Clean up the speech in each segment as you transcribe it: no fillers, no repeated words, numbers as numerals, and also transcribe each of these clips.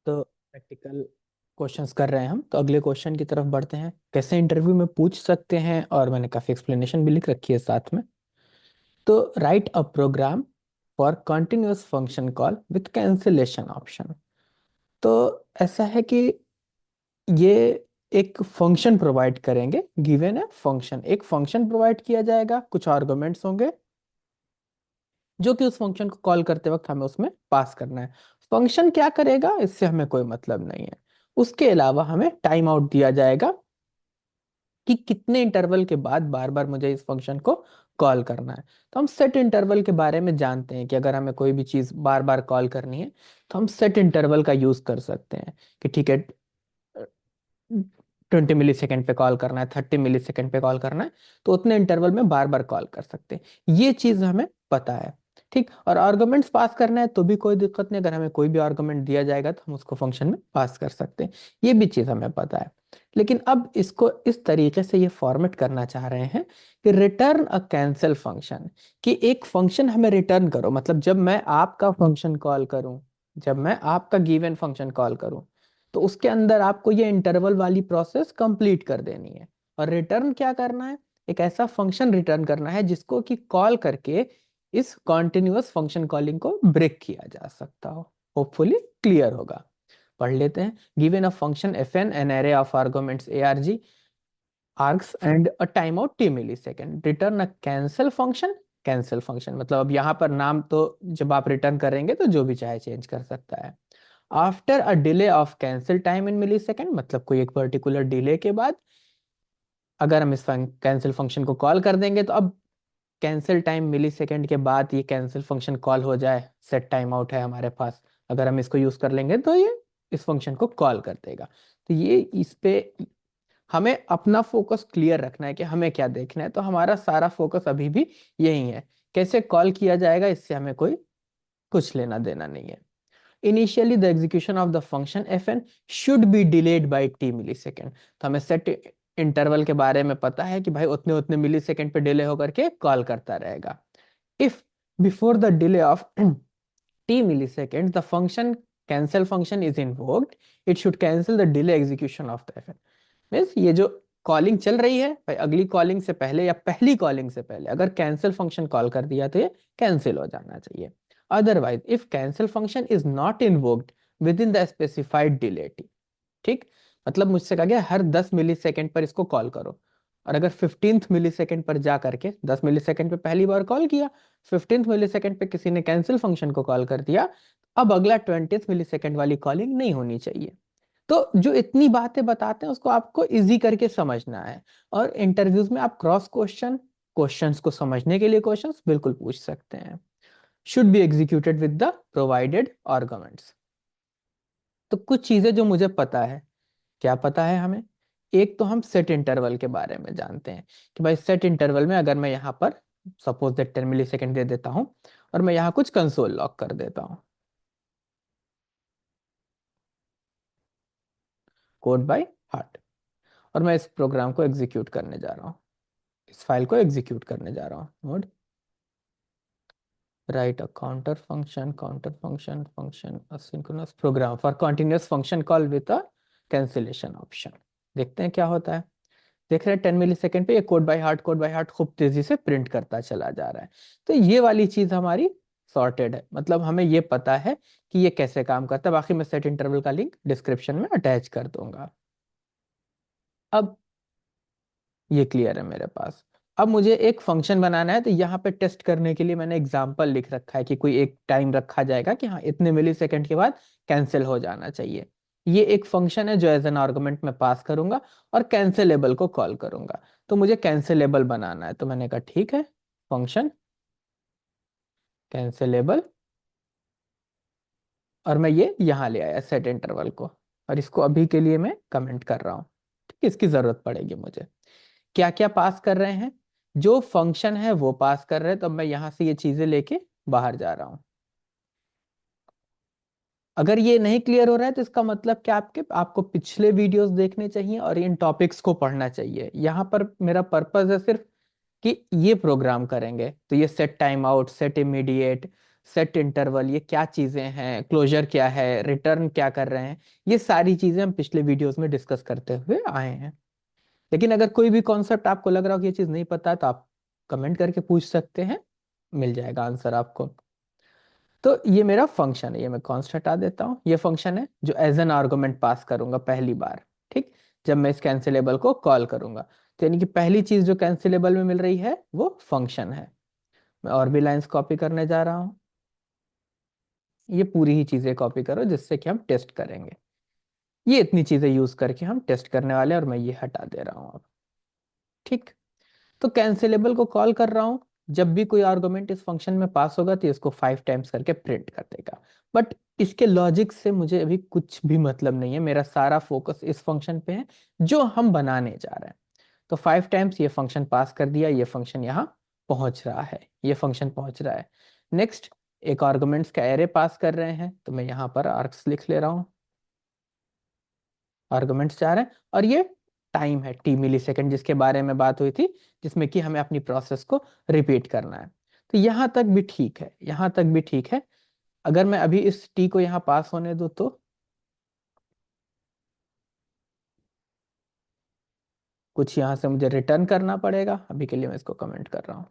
तो practical questions कर रहे हैं हम, तो अगले क्वेश्चन की तरफ बढ़ते हैं। कैसे इंटरव्यू में पूछ सकते हैं, और मैंने काफी एक्सप्लेनेशन भी लिख रखी है साथ में। तो write a program for continuous function call with cancellation option. तो ऐसा है कि ये एक फंक्शन प्रोवाइड करेंगे। गिवन है फंक्शन, एक फंक्शन प्रोवाइड किया जाएगा, कुछ आर्गुमेंट्स होंगे जो कि उस फंक्शन को कॉल करते वक्त हमें उसमें पास करना है। फंक्शन क्या करेगा इससे हमें कोई मतलब नहीं है। उसके अलावा हमें टाइम आउट दिया जाएगा कि कितने इंटरवल के बाद बार बार मुझे इस फंक्शन को कॉल करना है। तो हम सेट इंटरवल के बारे में जानते हैं कि अगर हमें कोई भी चीज बार बार कॉल करनी है तो हम सेट इंटरवल का यूज कर सकते हैं कि ठीक है, 20 मिली सेकेंड पे कॉल करना है, 30 मिली सेकेंड पे कॉल करना है, तो उतने इंटरवल में बार बार कॉल कर सकते हैं। ये चीज हमें पता है। ठीक, और आर्गुमेंट्स पास करना है तो भी कोई दिक्कत नहीं, अगर हमें कोई भी आर्गुमेंट दिया जाएगा तो हम उसको फंक्शन में पास कर सकते हैं। ये भी चीज हमें पता है। लेकिन अब इसको इस तरीके से ये फॉर्मेट करना चाह रहे हैं कि रिटर्न अ कैंसिल फंक्शन, कि एक फंक्शन हमें रिटर्न करो। मतलब जब मैं आपका फंक्शन कॉल करूं, जब मैं आपका गिवन फंक्शन कॉल करूं, तो उसके अंदर आपको ये इंटरवल वाली प्रोसेस कंप्लीट कर देनी है। और रिटर्न क्या करना है? एक ऐसा फंक्शन रिटर्न करना है जिसको कि कॉल करके इस कॉन्टिन्यूअस फंक्शन कॉलिंग को ब्रेक किया जा सकता हो। होपफुली क्लियर होगा। पढ़ लेते हैं। Given a function F N array of arguments arg args and a timeout t millisecond, return a cancel function। Cancel function मतलब अब यहाँ पर नाम तो जब आप रिटर्न करेंगे तो जो भी चाहे चेंज कर सकता है। After a delay of cancel time in millisecond, मतलब कोई एक पर्टिकुलर डिले के बाद अगर हम इस कैंसिल फंक्शन को कॉल कर देंगे तो अब कैंसिल टाइम मिली सेकेंड के बाद ये कैंसिल फंक्शन कॉल हो जाए, सेट टाइम आउट है हमारे पास, अगर हम इसको यूज कर लेंगे तो ये इस फंक्शन को कॉल कर देगा। तो ये इस पे हमें अपना फोकस क्लियर रखना है कि हमें क्या देखना है। तो हमारा सारा फोकस अभी भी यही है, कैसे कॉल किया जाएगा इससे हमें कोई कुछ लेना देना नहीं है। Initially the execution of the function F N should be delayed by T millisecond. तो हमें सेट इंटरवल के बारे में पता है कि भाई उतने उतने मिली सेकेंड पे डिले होकर के कॉल करता रहेगा। If before the delay of t milliseconds the function cancel function is invoked, it should cancel the delay execution of the fn। Means ये जो कॉलिंग चल रही है भाई, अगली कॉलिंग से पहले या पहली कॉलिंग से पहले अगर कैंसिल फंक्शन कॉल कर दिया तो ये कैंसिल हो जाना चाहिए। Otherwise if cancel function is not invoked with in the specified delay T. ठीक, मतलब मुझसे कहा गया हर 10 मिली सेकेंड पर इसको कॉल करो। और अगर 15th मिली सेकेंड पर जा करके 10 मिली सेकेंड पे पहली बार कॉल किया, 15th मिली सेकेंड पे किसी ने कैंसिल फंक्शन को कॉल कर दिया, अब अगला 20th मिली सेकेंड वाली कॉलिंग नहीं होनी चाहिए। तो जो इतनी बातें बताते हैं उसको आपको इजी करके समझना है। और इंटरव्यूज में आप क्रॉस क्वेश्चन, क्वेश्चंस को समझने के लिए क्वेश्चंस बिल्कुल पूछ सकते हैं। Should be executed with the provided arguments. तो कुछ चीजें जो मुझे पता है, क्या पता है हमें? एक तो हम सेट इंटरवल के बारे में जानते हैं कि भाई सेट इंटरवल में अगर मैं यहाँ पर सपोज दैट 10 मिली सेकेंड दे देता हूँ और मैं यहाँ कुछ कंसोल लॉक कर देता हूँ, कोड बाय हार्ट, और मैं इस प्रोग्राम को एग्जीक्यूट करने जा रहा हूँ, इस फाइल को एग्जीक्यूट करने जा रहा हूँ। Node write a counter function function asynchronous program for continuous function call with a cancellation option. देखते हैं क्या होता है। देख रहे हैं 10 मिली सेकेंड पे ये कोड बाय हार्ट खूब तेजी से प्रिंट करता चला जा रहा है। तो ये वाली चीज हमारी सॉर्टेड है, मतलब हमें ये पता है कि ये कैसे काम करता है। बाकी मैं सेट इंटरवल का लिंक डिस्क्रिप्शन में अटैच कर दूंगा। अब ये क्लियर है मेरे पास। अब मुझे एक फंक्शन बनाना है, तो यहाँ पे टेस्ट करने के लिए मैंने एग्जाम्पल लिख रखा है कि कोई एक टाइम रखा जाएगा कि हाँ इतने मिली सेकेंड के बाद कैंसिल हो जाना चाहिए। ये एक फंक्शन है जो एज एन आर्गुमेंट में पास करूंगा और कैंसिलेबल को कॉल करूंगा। तो मुझे कैंसिलेबल बनाना है, तो मैंने कहा ठीक है, फंक्शन कैंसिलेबल, और मैं ये यहाँ ले आया सेट इंटरवल को, और इसको अभी के लिए मैं कमेंट कर रहा हूँ। ठीक है, इसकी जरूरत पड़ेगी मुझे। क्या क्या पास कर रहे हैं? जो फंक्शन है वो पास कर रहे हैं, तो अब मैं यहां से ये चीजें लेके बाहर जा रहा हूं। अगर ये नहीं क्लियर हो रहा है तो इसका मतलब क्या, आपको पिछले वीडियोस देखने चाहिए और इन टॉपिक्स को पढ़ना चाहिए। यहाँ पर मेरा पर्पस है सिर्फ कि ये प्रोग्राम करेंगे, तो ये set time out, set immediate, set interval ये क्या चीजें हैं, क्लोजर क्या है, रिटर्न क्या कर रहे हैं, ये सारी चीजें हम पिछले वीडियोस में डिस्कस करते हुए आए हैं। लेकिन अगर कोई भी कॉन्सेप्ट आपको लग रहा हो कि ये चीज नहीं पता तो आप कमेंट करके पूछ सकते हैं, मिल जाएगा आंसर आपको। तो ये मेरा फंक्शन है, ये मैं कॉन्स्ट हटा देता हूँ। ये फंक्शन है जो एज एन आर्गुमेंट पास करूंगा पहली बार, ठीक, जब मैं इस कैंसिलेबल को कॉल करूंगा। तो यानी कि पहली चीज जो कैंसिलेबल में मिल रही है वो फंक्शन है। मैं और भी लाइंस कॉपी करने जा रहा हूँ, ये पूरी ही चीजें कॉपी करो जिससे कि हम टेस्ट करेंगे। ये इतनी चीजें यूज करके हम टेस्ट करने वाले हैं और मैं ये हटा दे रहा हूँ अब। ठीक, तो कैंसिलेबल को कॉल कर रहा हूं, जब भी कोई आर्गुमेंट इस फंक्शन में पास होगा तो इसको 5 टाइम्स करके प्रिंट कर देगा। बट इसके लॉजिक से मुझे अभी कुछ भी मतलब नहीं है, मेरा सारा फोकस इस फंक्शन पे है जो हम बनाने जा रहे हैं। तो 5 टाइम्स ये फंक्शन पास कर दिया, ये फंक्शन यहाँ पहुंच रहा है, ये फंक्शन पहुंच रहा है। नेक्स्ट, एक आर्गुमेंट्स का एरे पास कर रहे हैं, तो मैं यहाँ पर आर्क्स लिख ले रहा हूँ। आर्गुमेंट्स जा रहे हैं और ये टाइम है टी मिली सेकेंड, जिसके बारे में बात हुई थी, जिसमें कि हमें अपनी प्रोसेस को रिपीट करना है। तो यहां तक भी ठीक है, यहां तक भी ठीक है। अगर मैं अभी इस टी को यहाँ पास होने दूं तो कुछ यहाँ से मुझे रिटर्न करना पड़ेगा। अभी के लिए मैं इसको कमेंट कर रहा हूँ।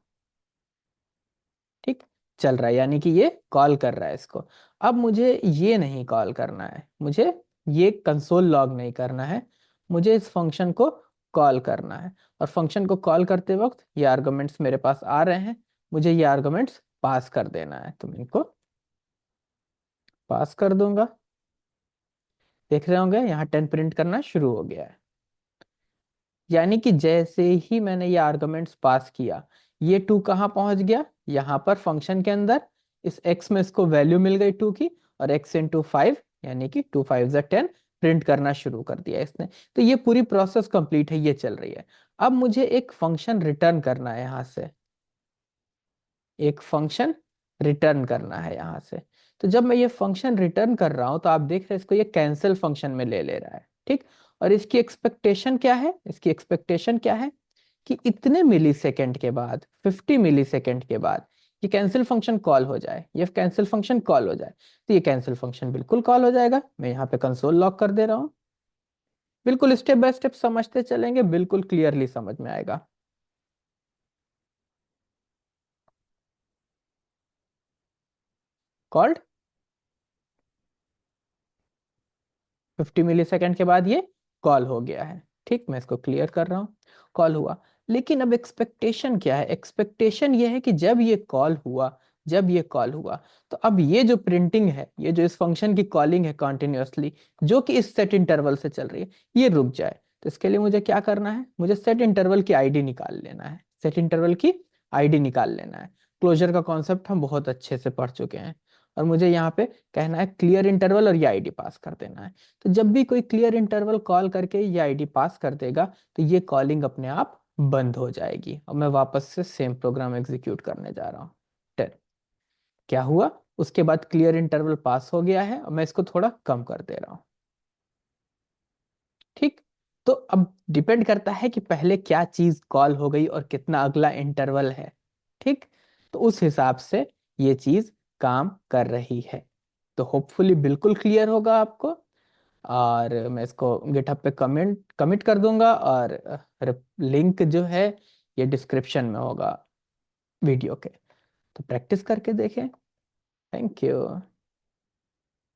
ठीक, चल रहा है, यानी कि ये कॉल कर रहा है इसको। अब मुझे ये नहीं कॉल करना है, मुझे ये कंसोल लॉग नहीं करना है, मुझे इस फंक्शन को कॉल करना है। और फंक्शन को कॉल करते वक्त ये आर्गुमेंट्स मेरे पास आ रहे हैं, मुझे ये आर्गुमेंट्स पास कर देना है, तो मैं इनको पास कर दूंगा। देख रहे होंगे यहाँ 10 प्रिंट करना शुरू हो गया है। यानी कि जैसे ही मैंने ये आर्गुमेंट्स पास किया, ये 2 कहाँ पहुंच गया, यहाँ पर फंक्शन के अंदर। इस x में इसको वैल्यू मिल गई 2 की, और x इंटू 5 यानी कि 2 5 10 प्रिंट करना शुरू कर दिया इसने। तो ये पूरी प्रोसेस कंप्लीट है, ये चल रही है। अब मुझे एक फंक्शन रिटर्न करना है यहाँ से, एक फंक्शन रिटर्न करना है यहाँ से। तो जब मैं ये फंक्शन रिटर्न कर रहा हूं तो आप देख रहे हैं इसको ये कैंसिल फंक्शन में ले ले रहा है, ठीक। और इसकी एक्सपेक्टेशन क्या है, इसकी एक्सपेक्टेशन क्या है कि इतने मिली सेकेंड के बाद, 50 मिली सेकेंड के बाद ये कैंसिल फंक्शन कॉल हो जाए, ये कैंसिल फंक्शन कॉल हो जाए। तो ये कैंसिल फंक्शन बिल्कुल कॉल हो जाएगा। मैं यहाँ पे कंसोल लॉक कर दे रहा हूँ। बिल्कुल स्टेप बाय स्टेप समझते चलेंगे, बिल्कुल क्लियरली समझ में आएगा। कॉल्ड 50 मिली सेकेंड के बाद ये कॉल हो गया है। ठीक, मैं इसको क्लियर कर रहा हूँ, कॉल हुआ। लेकिन अब एक्सपेक्टेशन क्या है, एक्सपेक्टेशन ये है कि जब ये कॉल हुआ, जब ये कॉल हुआ, तो अब ये जो प्रिंटिंग है, ये जो इस फंक्शन की कॉलिंग है कॉन्टिन्यूअसली, जो कि इस सेट इंटरवल से चल रही है, ये रुक जाए। तो इसके लिए मुझे क्या करना है, मुझे सेट इंटरवल की आईडी निकाल लेना है, सेट इंटरवल की आईडी निकाल लेना है। क्लोजर का कॉन्सेप्ट हम बहुत अच्छे से पढ़ चुके हैं। और मुझे यहाँ पे कहना है क्लियर इंटरवल और ये आईडी पास कर देना है। तो जब भी कोई क्लियर इंटरवल कॉल करके ये आईडी पास कर देगा तो ये कॉलिंग अपने आप बंद हो जाएगी और मैं वापस से सेम प्रोग्राम एग्जीक्यूट करने जा रहा हूँ। टेन, क्या हुआ, उसके बाद क्लियर इंटरवल पास हो गया है और मैं इसको थोड़ा कम कर दे रहा हूँ। ठीक, तो अब डिपेंड करता है कि पहले क्या चीज कॉल हो गई और कितना अगला इंटरवल है। ठीक, तो उस हिसाब से ये चीज काम कर रही है। तो होपफुली बिल्कुल क्लियर होगा आपको। और मैं इसको गिटहब पे कमिट कर दूंगा, और लिंक जो है ये डिस्क्रिप्शन में होगा वीडियो के। तो प्रैक्टिस करके देखें। Thank you.